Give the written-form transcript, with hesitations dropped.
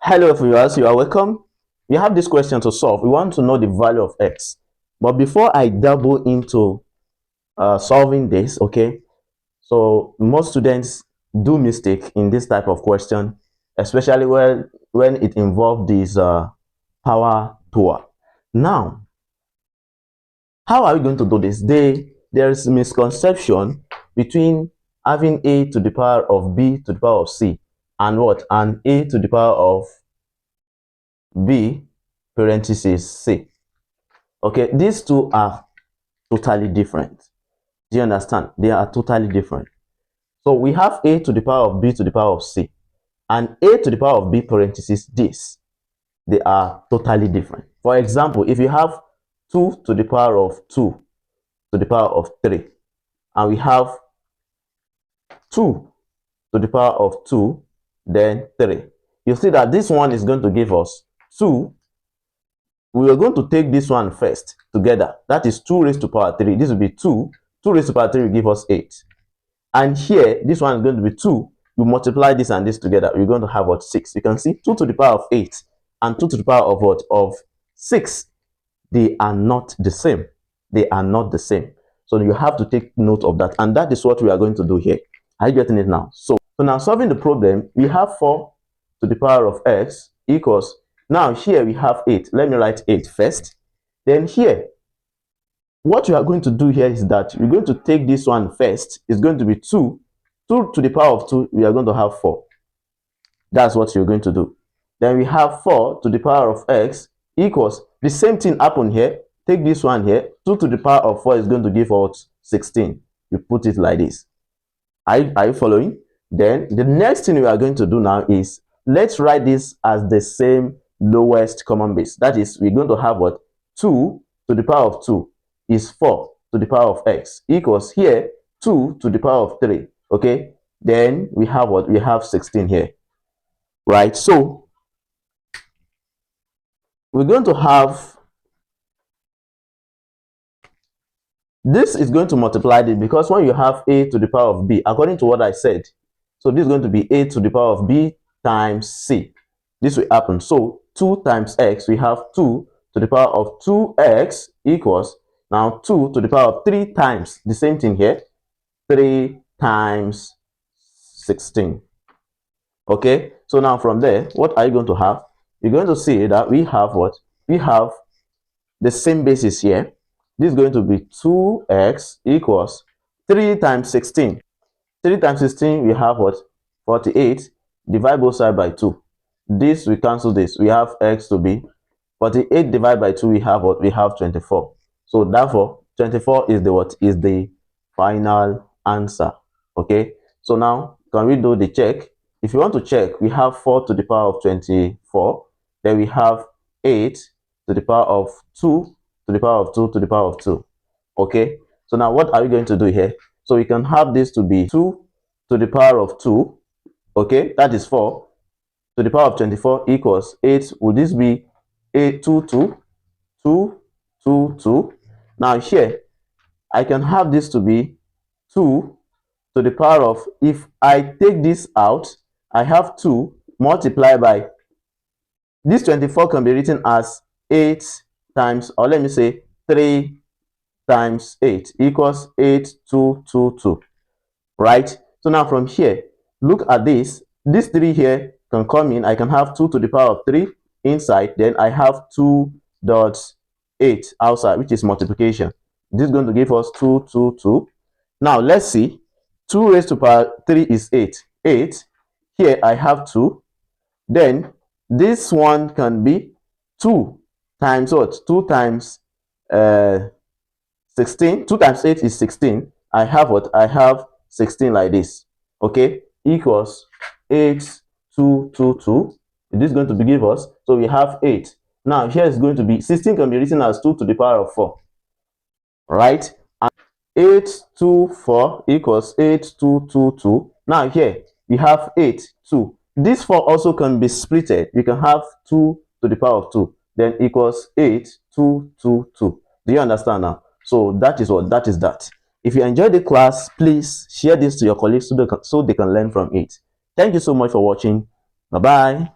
Hello viewers, you are welcome. We have this question to solve. We want to know the value of x. But before I double into solving this, okay, so most students do mistake in this type of question, especially when it involves this power tool. Now, how are we going to do this? There is misconception between having a to the power of b to the power of c and what? And a to the power of b parenthesis c. Okay, these two are totally different. Do you understand? They are totally different. So we have a to the power of b to the power of c and a to the power of b parenthesis this. They are totally different. For example, if you have 2 to the power of 2 to the power of 3 and we have 2 to the power of 2 then 3, you see that this one is going to give us 2. We are going to take this one first together. That is 2 raised to power 3. This will be 2. 2 raised to power 3 will give us 8. And here, this one is going to be 2. We multiply this and this together. We're going to have what? 6. You can see 2 to the power of 8 and 2 to the power of what? Of 6. They are not the same. They are not the same. So you have to take note of that. And that is what we are going to do here. Are you getting it now? So now solving the problem, we have 4 to the power of x equals, now here we have 8. Let me write 8 first. Then here, what we are going to do here is that we're going to take this one first. It's going to be 2. 2 to the power of 2, we are going to have 4. That's what you're going to do. Then we have 4 to the power of x equals, the same thing happened here. Take this one here. 2 to the power of 4 is going to give us 16. You put it like this. Are you following? Then the next thing we are going to do now is, let's write this as the same lowest common base. That is, we're going to have what? 2 to the power of 2 is 4 to the power of x equals here 2 to the power of 3. Okay, then we have what? We have 16 here, right? So we're going to have, this is going to multiply this, because when you have a to the power of b, according to what I said, so this is going to be a to the power of b times c. This will happen. So 2 times x, we have 2 to the power of 2x equals, now 2 to the power of 3 times, the same thing here, 3 times 16. Okay, so now from there, what are you going to have? You're going to see that we have what? We have the same basis here. This is going to be 2x equals 3 times 16. 3 times 16, we have what? 48. Divide both sides by 2. This, we cancel this. We have x to be 48 divided by 2. We have what? We have 24. So therefore, 24 is the what? Is the final answer. Okay. So now, can we do the check? If you want to check, we have 4 to the power of 24. Then we have 8 to the power of 2 to the power of 2 to the power of 2. Okay. So now, what are we going to do here? So we can have this to be 2 to the power of 2. Okay. That is 4 to the power of 24 equals 8. Would this be 8, 2, 2, 2, 2, 2? Now here, I can have this to be 2 to the power of, if I take this out, I have 2 multiplied by, this 24 can be written as 8 times, or let me say 3 times 8 equals 8, 2, 2, 2. Right? So now from here, look at this. This 3 here can come in. I can have 2 to the power of 3 inside. Then I have 2.8 outside, which is multiplication. This is going to give us 2, 2, 2. Now let's see. 2 raised to power 3 is 8. 8. Here I have 2. Then this one can be 2 times what? 2 times 16. 2 times 8 is 16. I have what? I have 16 like this. Okay, equals 8, 2, 2, 2. This is going to be give us, so we have 8. Now here is going to be 16 can be written as 2 to the power of 4. Right? And 8, 2, 4 equals 8, 2, 2, 2. Now here we have 8, 2. This 4 also can be splitted. We can have 2 to the power of 2. Then equals 8, 2, 2, 2. Do you understand now? So that is what? That is that. If you enjoyed the class, please share this to your colleagues so they can learn from it. Thank you so much for watching. Bye-bye.